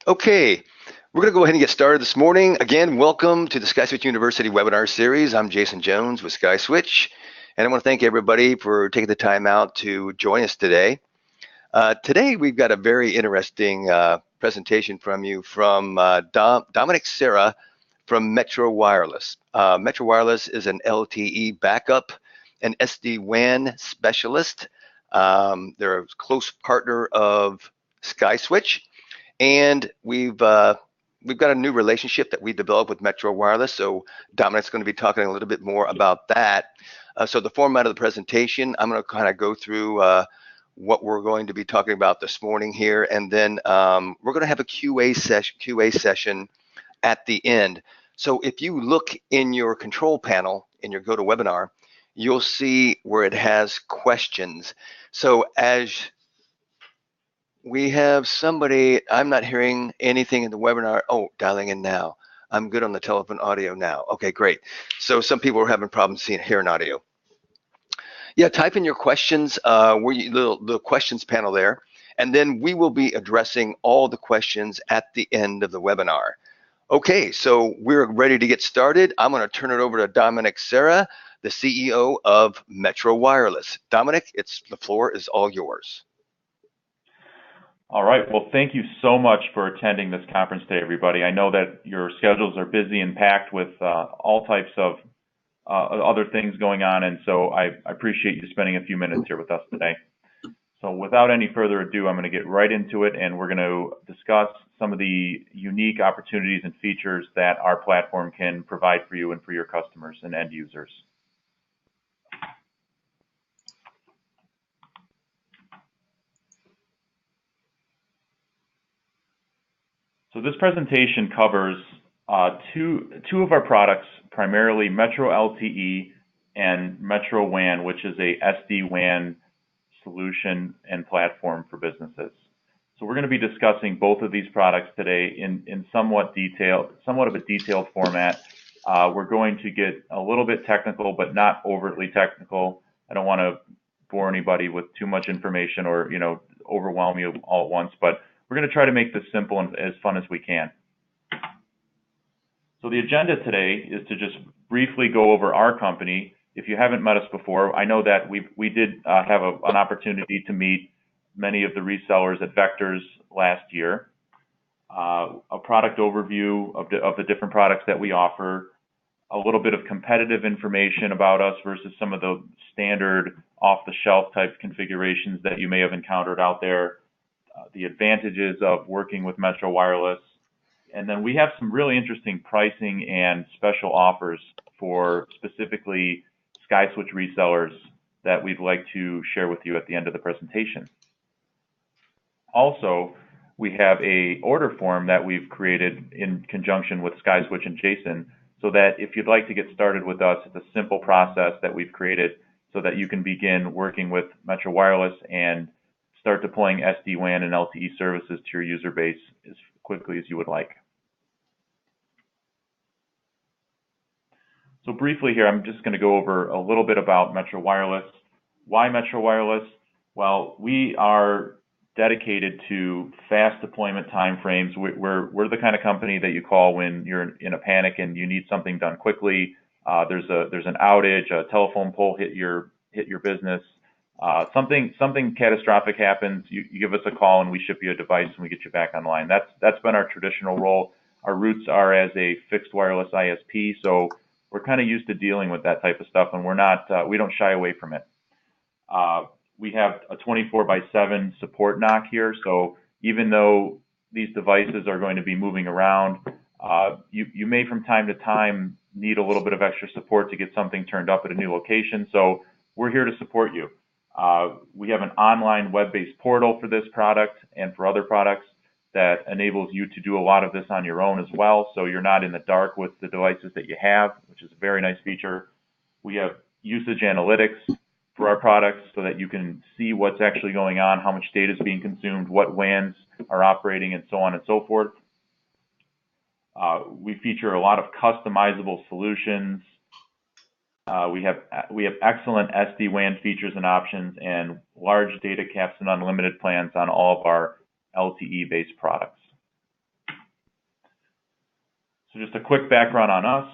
Okay, we're going to go ahead and get started this morning. Again, welcome to the SkySwitch University webinar series. I'm Jason Jones with SkySwitch, and I want to thank everybody for taking the time out to join us today. Today, we've got a very interesting presentation from Dominic Serra from Metro Wireless. Metro Wireless is an LTE backup and SD-WAN specialist. They're a close partner of SkySwitch. And we've got a new relationship that we developed with Metro Wireless. So Dominic's going to be talking a little bit more about that. So the format of the presentation, I'm going to kind of go through what we're going to be talking about this morning here, and then we're going to have a QA session at the end. So if you look in your control panel in your GoToWebinar, you'll see where it has questions. So as we have somebody, I'm not hearing anything in the webinar. Oh, dialing in now. I'm good on the telephone audio now. Okay, great. So some people are having problems hearing audio. Yeah, type in your questions, the questions panel there, and then we will be addressing all the questions at the end of the webinar. Okay, so we're ready to get started. I'm going to turn it over to Dominic Serra, the CEO of Metro Wireless. Dominic, the floor is all yours. All right. Well, thank you so much for attending this conference today, everybody. I know that your schedules are busy and packed with all types of other things going on, and so I appreciate you spending a few minutes here with us today. So without any further ado, I'm going to get right into it, and we're going to discuss some of the unique opportunities and features that our platform can provide for you and for your customers and end users. So this presentation covers two of our products, primarily Metro LTE and Metro WAN, which is a SD-WAN solution and platform for businesses. So we're going to be discussing both of these products today in somewhat of a detailed format. We're going to get a little bit technical, but not overtly technical. I don't want to bore anybody with too much information or overwhelm you all at once, but we're going to try to make this simple and as fun as we can. So the agenda today is to just briefly go over our company. If you haven't met us before, I know that we did have an opportunity to meet many of the resellers at Vectors last year. A product overview of the different products that we offer, a little bit of competitive information about us versus some of the standard off-the-shelf type configurations that you may have encountered out there, the advantages of working with Metro Wireless, and then we have some really interesting pricing and special offers for specifically SkySwitch resellers that we'd like to share with you at the end of the presentation. Also, we have a order form that we've created in conjunction with SkySwitch and Jason, so that if you'd like to get started with us, it's a simple process that we've created so that you can begin working with Metro Wireless and start deploying SD-WAN and LTE services to your user base as quickly as you would like. So briefly here, I'm just going to go over a little bit about Metro Wireless. Why Metro Wireless? Well, we are dedicated to fast deployment timeframes. We're the kind of company that you call when you're in a panic and you need something done quickly. There's an outage, a telephone pole hit your business. Something catastrophic happens, you give us a call and we ship you a device and we get you back online. That's been our traditional role. Our roots are as a fixed wireless ISP, so we're kind of used to dealing with that type of stuff, and we don't shy away from it. We have a 24/7 support knock here, so even though these devices are going to be moving around, you may from time to time need a little bit of extra support to get something turned up at a new location, so we're here to support you. We have an online web-based portal for this product and for other products that enables you to do a lot of this on your own as well, so you're not in the dark with the devices that you have, which is a very nice feature. We have usage analytics for our products so that you can see what's actually going on, how much data is being consumed, what WANs are operating, and so on and so forth. We feature a lot of customizable solutions. We have excellent SD-WAN features and options and large data caps and unlimited plans on all of our LTE-based products. just a quick background on us.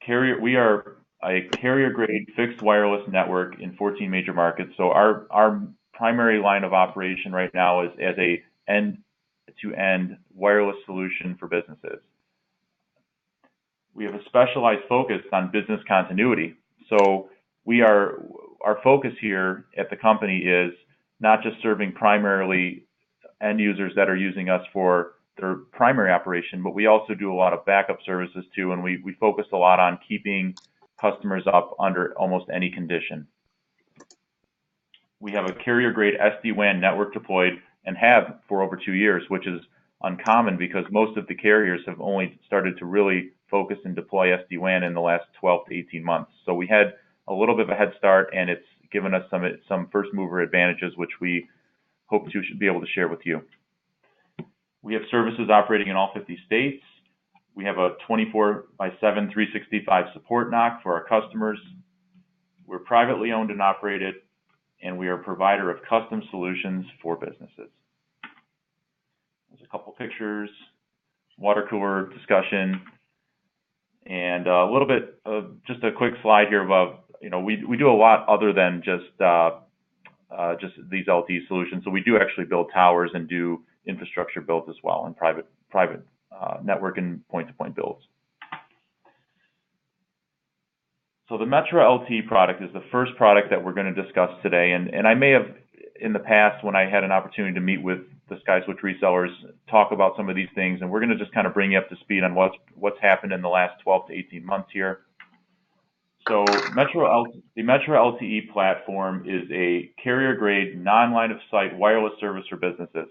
We are a carrier-grade fixed wireless network in 14 major markets. So our primary line of operation right now is as a end-to-end wireless solution for businesses. We have a specialized focus on business continuity. So our focus here at the company is not just serving primarily end users that are using us for their primary operation, but we also do a lot of backup services too, and we focus a lot on keeping customers up under almost any condition. We have a carrier-grade SD-WAN network deployed and have for over 2 years, which is uncommon because most of the carriers have only started to really focus and deploy SD-WAN in the last 12 to 18 months. So we had a little bit of a head start, and it's given us some first mover advantages, which we hope to be able to share with you. We have services operating in all 50 states. We have a 24/7, 365 support NOC for our customers. We're privately owned and operated, and we are a provider of custom solutions for businesses. There's a couple pictures, water cooler discussion, and a little bit of just a quick slide here about, we do a lot other than just these LTE solutions. So we do actually build towers and do infrastructure builds as well, and private network and point-to-point builds. So the Metro LTE product is the first product that we're going to discuss today, and I may have in the past, when I had an opportunity to meet with the SkySwitch resellers, talk about some of these things, and we're going to just kind of bring you up to speed on what's happened in the last 12 to 18 months here. So the Metro LTE platform is a carrier-grade, non-line of sight wireless service for businesses.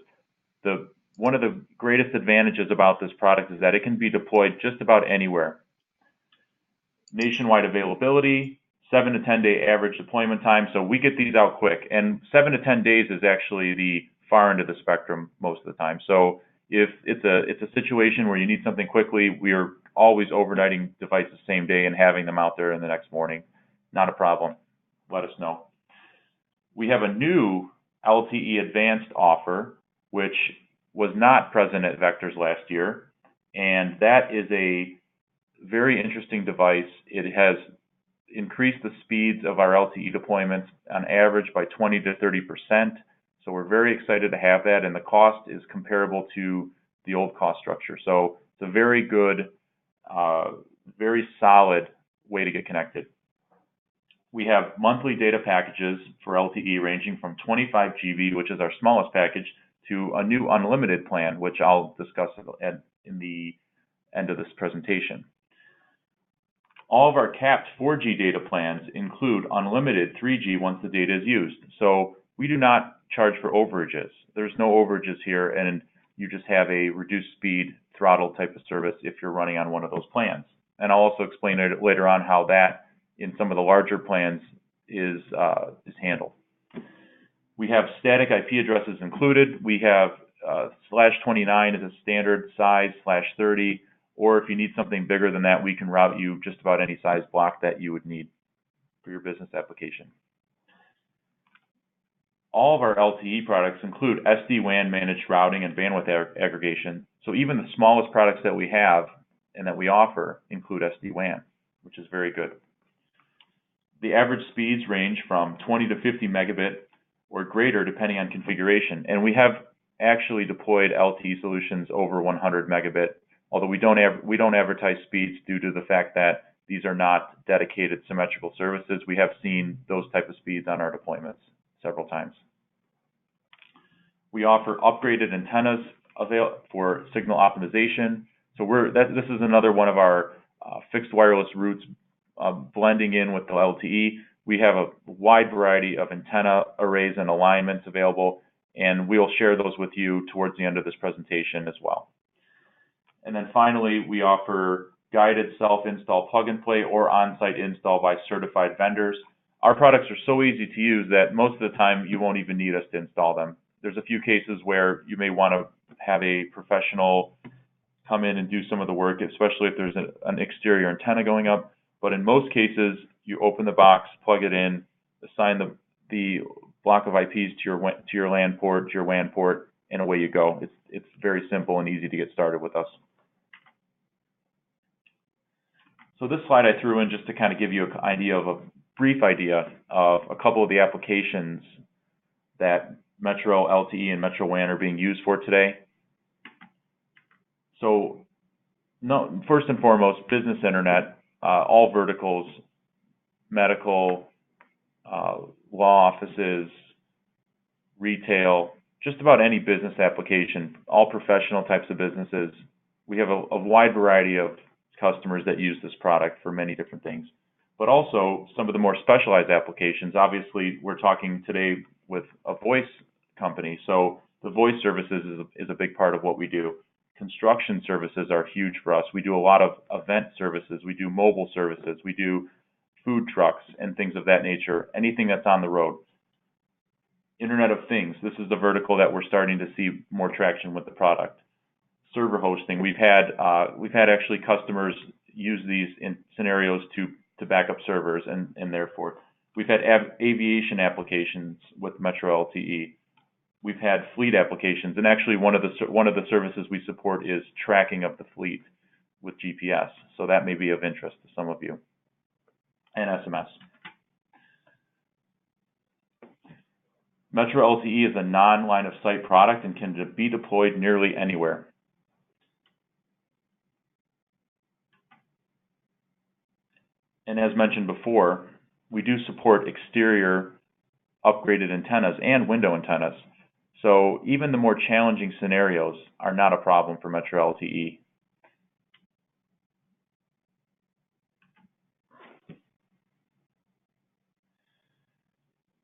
One of the greatest advantages about this product is that it can be deployed just about anywhere. Nationwide availability, 7 to 10 day average deployment time. So we get these out quick, and 7 to 10 days is actually the far end of the spectrum most of the time. So if it's a situation where you need something quickly, we are always overnighting devices same day and having them out there in the next morning. Not a problem. Let us know. We have a new LTE Advanced offer, which was not present at Vectors last year, and that is a very interesting device. It has increased the speeds of our LTE deployments on average by 20 to 30%. So we're very excited to have that, and the cost is comparable to the old cost structure. So it's a very good, very solid way to get connected. We have monthly data packages for LTE ranging from 25 GB, which is our smallest package, to a new unlimited plan, which I'll discuss in the end of this presentation. All of our capped 4G data plans include unlimited 3G once the data is used. So we do not charge for overages. There's no overages here, and you just have a reduced speed throttle type of service if you're running on one of those plans. And I'll also explain later on how that in some of the larger plans is handled. We have static IP addresses included. We have /29 as a standard size, /30, or if you need something bigger than that, we can route you just about any size block that you would need for your business application. All of our LTE products include SD-WAN managed routing and bandwidth aggregation. So even the smallest products that we have and that we offer include SD-WAN, which is very good. The average speeds range from 20 to 50 megabit or greater depending on configuration. And we have actually deployed LTE solutions over 100 megabit, although we don't advertise speeds due to the fact that these are not dedicated symmetrical services. We have seen those type of speeds on our deployments several times. We offer upgraded antennas for signal optimization. So this is another one of our fixed wireless routes blending in with the LTE. We have a wide variety of antenna arrays and alignments available, and we'll share those with you towards the end of this presentation as well. And then finally, we offer guided self-install plug-and-play or on-site install by certified vendors. Our products are so easy to use that most of the time you won't even need us to install them. There's a few cases where you may want to have a professional come in and do some of the work, especially if there's an exterior antenna going up. But in most cases, you open the box, plug it in, assign the block of IPs to your LAN port, to your WAN port, and away you go. It's very simple and easy to get started with us. So this slide I threw in just to kind of give you a brief idea of a couple of the applications that Metro LTE and Metro WAN are being used for today. So first and foremost, business internet, all verticals, medical, law offices, retail, just about any business application, all professional types of businesses. We have a wide variety of customers that use this product for many different things, but also some of the more specialized applications. Obviously, we're talking today with a voice company, so the voice services is a big part of what we do. Construction services are huge for us. We do a lot of event services. We do mobile services. We do food trucks and things of that nature, anything that's on the road. Internet of Things, this is the vertical that we're starting to see more traction with the product. Server hosting, we've had actually customers use these in scenarios to back up servers, and therefore we've had aviation applications with Metro LTE. We've had fleet applications, and actually one of the services we support is tracking of the fleet with GPS. So that may be of interest to some of you. And SMS. Metro LTE is a non-line of sight product and can be deployed nearly anywhere. And as mentioned before, we do support exterior upgraded antennas and window antennas. So even the more challenging scenarios are not a problem for Metro LTE.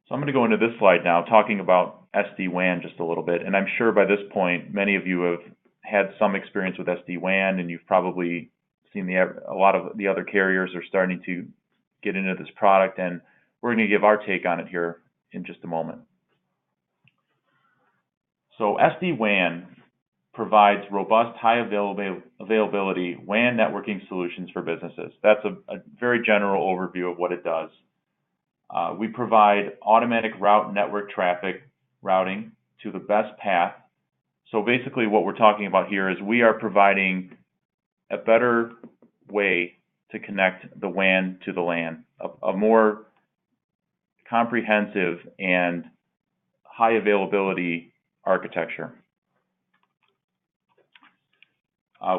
So I'm going to go into this slide now, talking about SD-WAN just a little bit. And I'm sure by this point, many of you have had some experience with SD-WAN, and you've probably seen a lot of the other carriers are starting to get into this product, and we're going to give our take on it here in just a moment. So SD-WAN provides robust, high availability WAN networking solutions for businesses. That's a very general overview of what it does. We provide automatic route network traffic routing to the best path. So basically what we're talking about here is we are providing a better way to connect the WAN to the LAN, a more comprehensive and high availability architecture.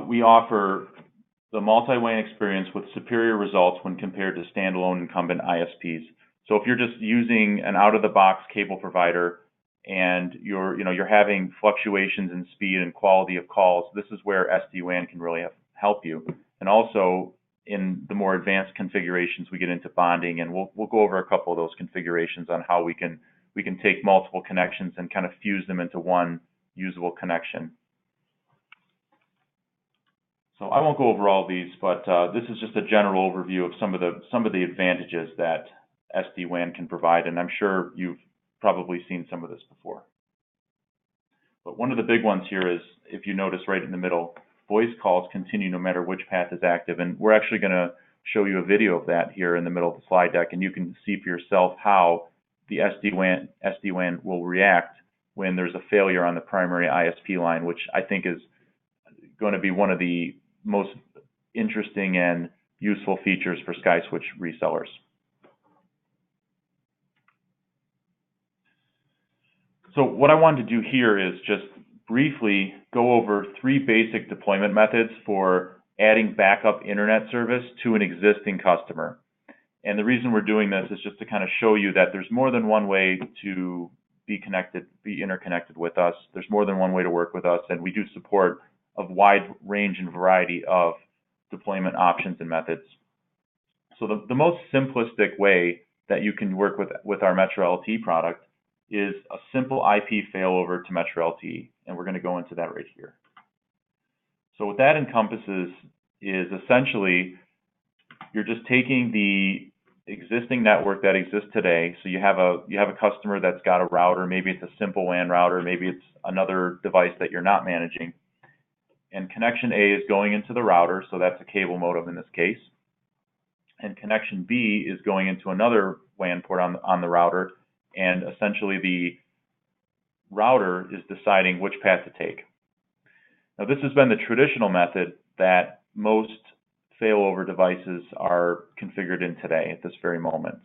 We offer the multi-WAN experience with superior results when compared to standalone incumbent ISPs. So if you're just using an out-of-the-box cable provider and you're having fluctuations in speed and quality of calls, this is where SD-WAN can really help you. And also in the more advanced configurations, we get into bonding, and we'll go over a couple of those configurations on how we can take multiple connections and kind of fuse them into one usable connection. So I won't go over all these, but this is just a general overview of some of the advantages that SD-WAN can provide, and I'm sure you've probably seen some of this before. But one of the big ones here is, if you notice right in the middle, voice calls continue no matter which path is active, and we're actually going to show you a video of that here in the middle of the slide deck, and you can see for yourself how the SD-WAN will react when there's a failure on the primary ISP line, which I think is going to be one of the most interesting and useful features for SkySwitch resellers. So what I wanted to do here is just briefly go over 3 basic deployment methods for adding backup internet service to an existing customer. And the reason we're doing this is just to kind of show you that there's more than one way to be interconnected with us. There's more than one way to work with us, and we do support a wide range and variety of deployment options and methods. So the most simplistic way that you can work with our Metro LTE product is a simple IP failover to Metro LTE, and we're going to go into that right here. So what that encompasses is essentially you're just taking the existing network that exists today. So you have a customer that's got a router, maybe it's a simple WAN router, maybe it's another device that you're not managing. And connection A is going into the router, so that's a cable modem in this case. And connection B is going into another WAN port on the router, and essentially the router is deciding which path to take. Now this has been the traditional method that most failover devices are configured in today at this very moment.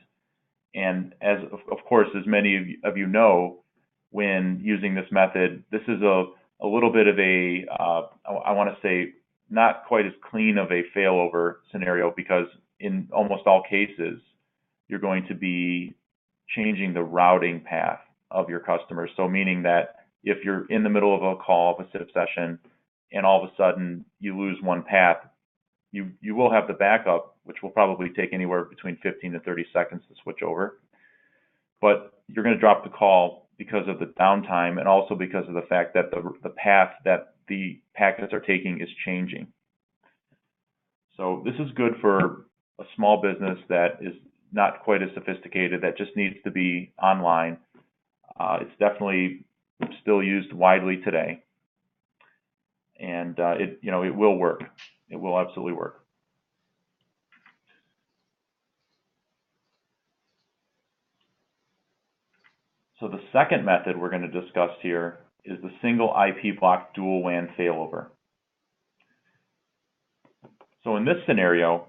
And as of course, as many of you know, when using this method, this is a little bit of a, I want to say, not quite as clean of a failover scenario, because in almost all cases, you're going to be changing the routing path of your customers. So meaning that if you're in the middle of a call, of a SIP session, and all of a sudden you lose one path, you will have the backup, which will probably take anywhere between 15 to 30 seconds to switch over. But you're going to drop the call because of the downtime, and also because of the fact that the path that the packets are taking is changing. So this is good for a small business that is not quite as sophisticated, that just needs to be online. It's definitely still used widely today, and it will work. It will absolutely work. So the second method we're going to discuss here is the single IP block dual WAN failover. So in this scenario,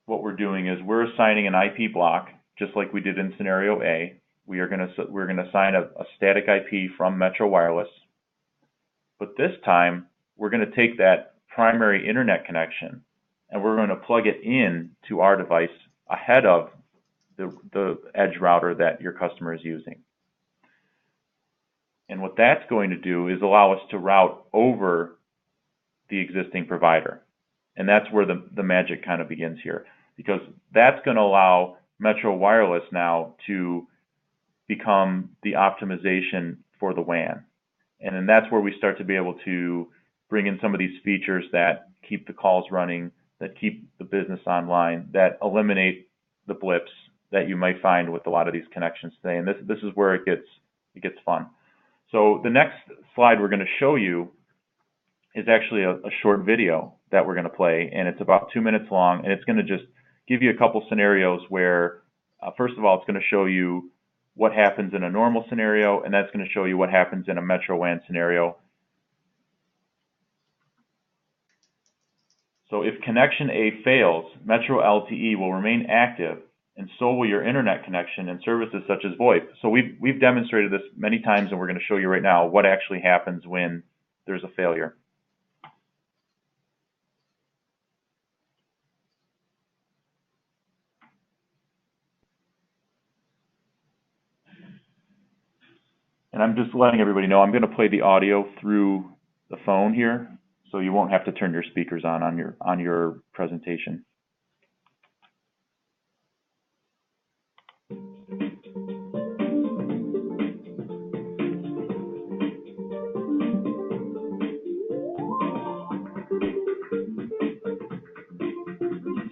what we're doing is we're assigning an IP block, just like we did in scenario A. We're going to assign a static IP from Metro Wireless, but this time we're going to take that primary internet connection and we're going to plug it in to our device ahead of the edge router that your customer is using. And what that's going to do is allow us to route over the existing provider. And that's where the magic kind of begins here, because that's going to allow Metro Wireless now to become the optimization for the WAN. And then that's where we start to be able to bring in some of these features that keep the calls running, that keep the business online, that eliminate the blips that you might find with a lot of these connections today. And this is where it gets fun. So the next slide we're going to show you is actually a short video that we're going to play, and it's about 2 minutes long, and it's going to just give you a couple scenarios where, first of all, it's going to show you what happens in a normal scenario, and that's going to show you what happens in a Metro WAN scenario. So if connection A fails, Metro LTE will remain active, and so will your internet connection and services such as VoIP. So we've demonstrated this many times, and we're going to show you right now what actually happens when there's a failure. And I'm just letting everybody know I'm going to play the audio through the phone here, so you won't have to turn your speakers on your presentation.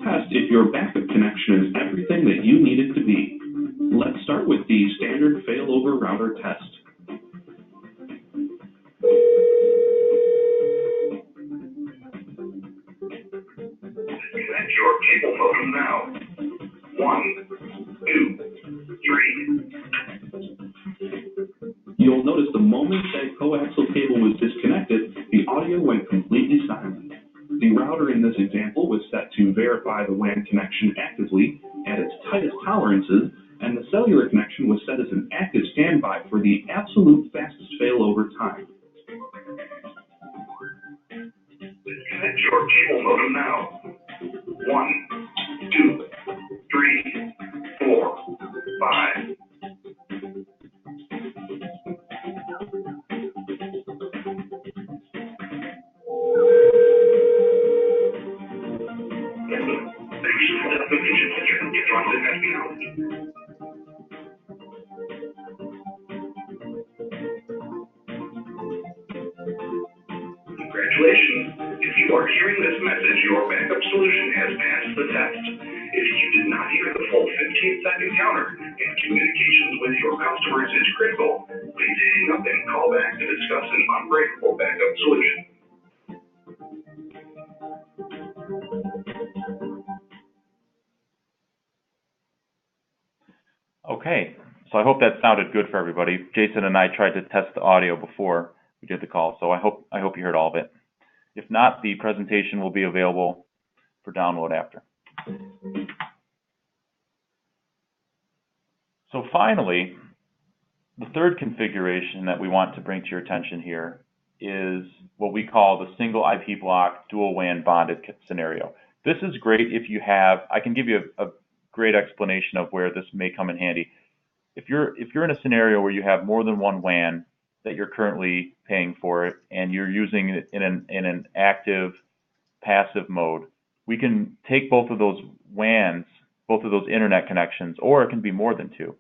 Test if your backup connection is everything that you need it to be. Let's start with the standard failover router test. Connect your cable modem now. 1, 2, 3. You'll notice the moment that coaxial cable was disconnected, the audio went completely silent. The router in this example was set to verify the WAN connection actively at its tightest tolerances, and the cellular connection was set as an active standby for the absolute fastest failover time. Connect your cable modem now. 1, 2, 3, 4, 5. Congratulations. If you are hearing this message, your backup solution has passed the test. If you did not hear the full 15-second counter and communications with your customers is critical, please hang up and call back to discuss an unbreakable backup solution. Okay, so I hope that sounded good for everybody. Jason and I tried to test the audio before we did the call, so I hope you heard all of it. If not, the presentation will be available for download after. So finally, the third configuration that we want to bring to your attention here is what we call the single IP block dual WAN bonded scenario. This is great if you have, I can give you a great explanation of where this may come in handy. If you're in a scenario where you have more than one WAN that you're currently paying for it and you're using it in an active passive mode, we can take both of those WANs, both of those internet connections, or it can be more than two,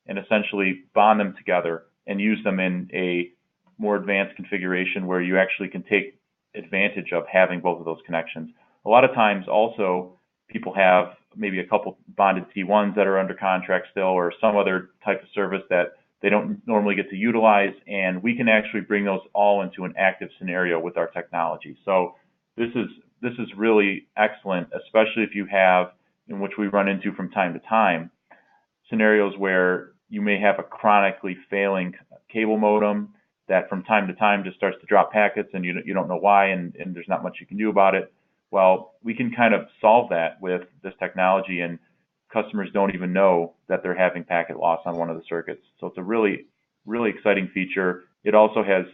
and essentially bond them together and use them in a more advanced configuration where you actually can take advantage of having both of those connections. A lot of times also people have maybe a couple bonded T1s that are under contract still, or some other type of service that they don't normally get to utilize, and we can actually bring those all into an active scenario with our technology. So this is really excellent, especially if you have, in which we run into from time to time, scenarios where you may have a chronically failing cable modem that from time to time just starts to drop packets and you don't know why, and there's not much you can do about it. Well, we can kind of solve that with this technology, and customers don't even know that they're having packet loss on one of the circuits. So it's a really, really exciting feature. It also has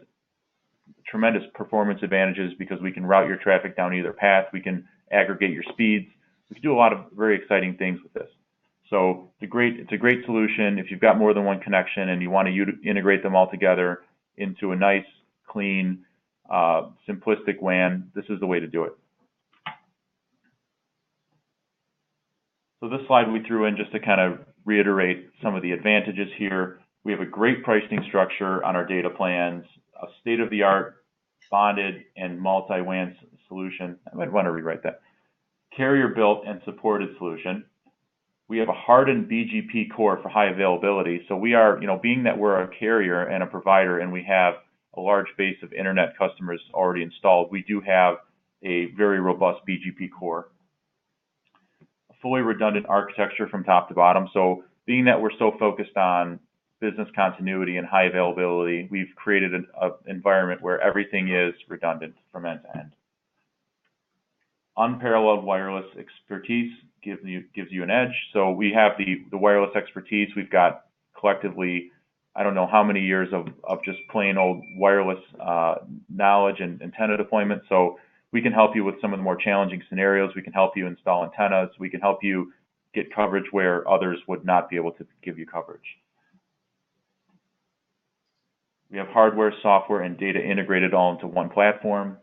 tremendous performance advantages because we can route your traffic down either path. We can aggregate your speeds. We can do a lot of very exciting things with this. So it's a great solution if you've got more than one connection and you want to integrate them all together into a nice, clean, simplistic WAN. This is the way to do it. So this slide we threw in just to kind of reiterate some of the advantages here. We have a great pricing structure on our data plans, a state-of-the-art bonded and multi-WAN solution. I might want to rewrite that. Carrier-built and supported solution. We have a hardened BGP core for high availability. So we are, being that we're a carrier and a provider and we have a large base of internet customers already installed, we do have a very robust BGP core. A fully redundant architecture from top to bottom. So being that we're so focused on business continuity and high availability, we've created an environment where everything is redundant from end to end. Unparalleled wireless expertise gives you an edge. So we have the wireless expertise. We've got collectively, I don't know how many years of just plain old wireless knowledge and antenna deployment. So we can help you with some of the more challenging scenarios. We can help you install antennas. We can help you get coverage where others would not be able to give you coverage. We have hardware, software, and data integrated all into one platform,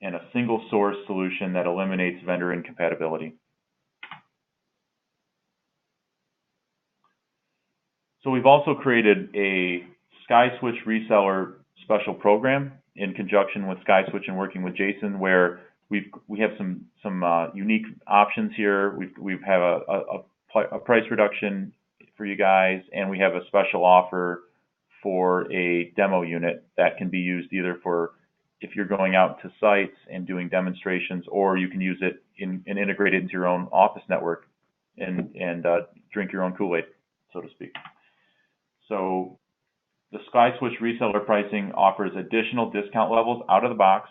and a single source solution that eliminates vendor incompatibility. So we've also created a SkySwitch reseller special program in conjunction with SkySwitch and working with Jason, where we have some unique options here. We have a price reduction for you guys, and we have a special offer for a demo unit that can be used either for if you're going out to sites and doing demonstrations, or you can use it and integrate it into your own office network and drink your own Kool-Aid, so to speak. So the SkySwitch reseller pricing offers additional discount levels out of the box.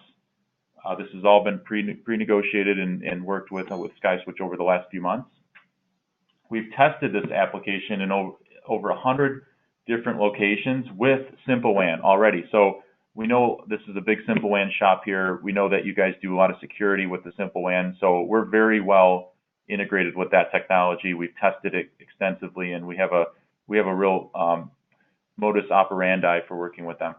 This has all been pre-negotiated and worked with SkySwitch over the last few months. We've tested this application in over 100 different locations with Simple WAN already. So we know this is a big Simple WAN shop here. We know that you guys do a lot of security with the Simple WAN. So we're very well integrated with that technology. We've tested it extensively, and we have a real modus operandi for working with them.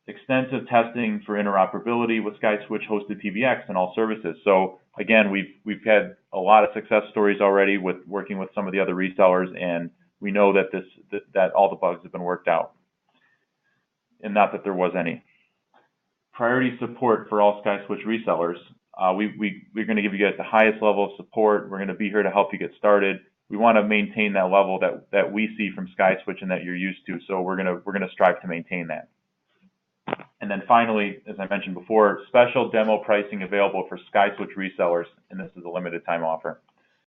Extensive testing for interoperability with SkySwitch hosted PBX and all services. So again, we've had a lot of success stories already with working with some of the other resellers, and we know that that all the bugs have been worked out, and not that there was any. Priority support for all SkySwitch resellers. We're going to give you guys the highest level of support. We're going to be here to help you get started. We want to maintain that level that we see from SkySwitch and that you're used to. So we're going to strive to maintain that. And then finally, as I mentioned before, special demo pricing available for SkySwitch resellers, and this is a limited time offer.